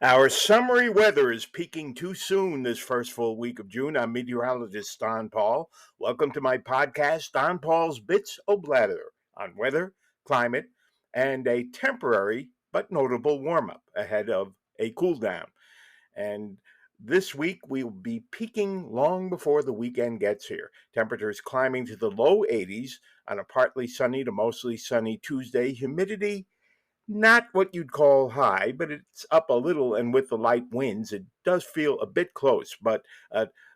Our summery weather is peaking too soon this first full week of June. I'm meteorologist Don Paul. Welcome to my podcast, Don Paul's Bits o' Blather, on weather, climate, and a temporary but notable warm up ahead of a cool down. And this week we will be peaking long before the weekend gets here. Temperatures climbing to the low 80s on a partly sunny to mostly sunny Tuesday. Humidity not what you'd call high, but it's up a little, and with the light winds, it does feel a bit close. But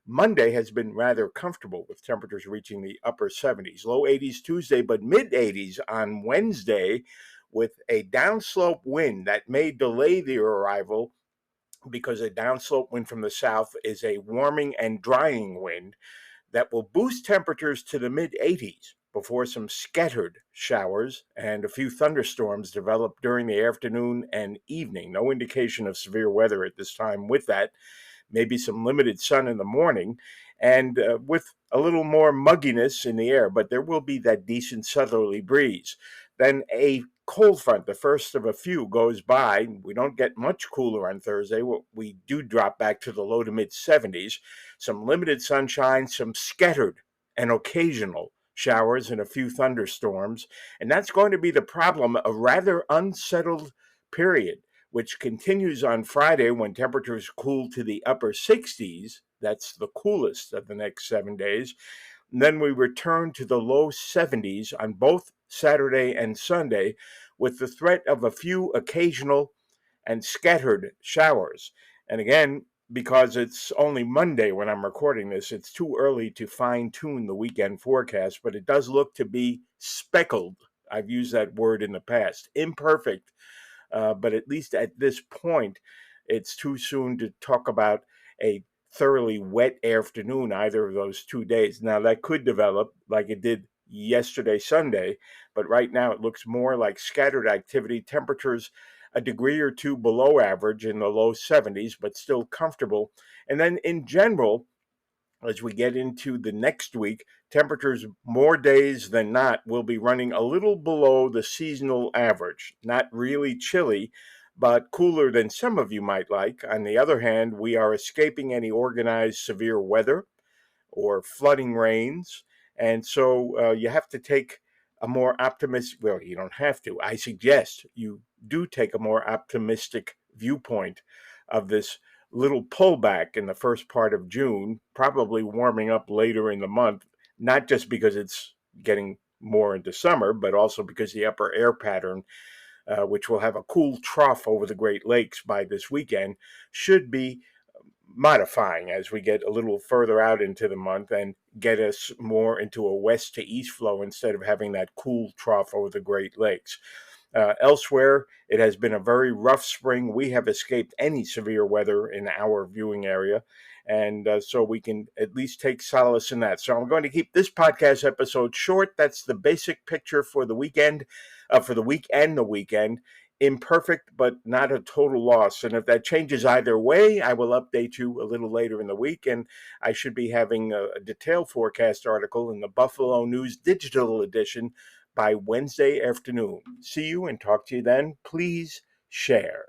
Monday has been rather comfortable with temperatures reaching the upper 70s, low 80s Tuesday, but mid 80s on Wednesday, with a downslope wind that may delay the arrival because a downslope wind from the south is a warming and drying wind that will boost temperatures to the mid 80s before some scattered showers and a few thunderstorms develop during the afternoon and evening. No indication of severe weather at this time with that. Maybe some limited sun in the morning and with a little more mugginess in the air, but there will be that decent southerly breeze. Then a cold front, the first of a few, goes by. We don't get much cooler on Thursday. We do drop back to the low to mid 70s. Some limited sunshine, some scattered and occasional showers, and a few thunderstorms. And that's going to be the problem, a rather unsettled period, which continues on Friday when temperatures cool to the upper 60s. That's the coolest of the next 7 days. And then we return to the low 70s on both Saturday and Sunday, with the threat of a few occasional and scattered showers. And again, because it's only Monday when I'm recording this, it's too early to fine tune the weekend forecast, but it does look to be speckled. I've used that word in the past. Imperfect, but at least at this point, it's too soon to talk about a thoroughly wet afternoon either of those 2 days. Now, that could develop like it did yesterday, Sunday, but right now it looks more like scattered activity. Temperatures a degree or two below average in the low 70s, but still comfortable. And then in general, as we get into the next week, temperatures more days than not will be running a little below the seasonal average. Not really chilly, but cooler than some of you might like. On the other hand, we are escaping any organized severe weather or flooding rains. And so you have to take a more optimistic, well, you don't have to. I suggest you do take a more optimistic viewpoint of this little pullback in the first part of June, probably warming up later in the month, not just because it's getting more into summer, but also because the upper air pattern, which will have a cool trough over the Great Lakes by this weekend, should be modifying as we get a little further out into the month and get us more into a west to east flow instead of having that cool trough over the Great Lakes. Elsewhere, it has been a very rough spring. We have escaped any severe weather in our viewing area, and so we can at least take solace in that. So I'm going to keep this podcast episode short. That's the basic picture for the weekend, for the week and the weekend. Imperfect, but not a total loss. And if that changes either way, I will update you a little later in the week. And I should be having a detailed forecast article in the Buffalo News Digital Edition by Wednesday afternoon. See you and talk to you then. Please share.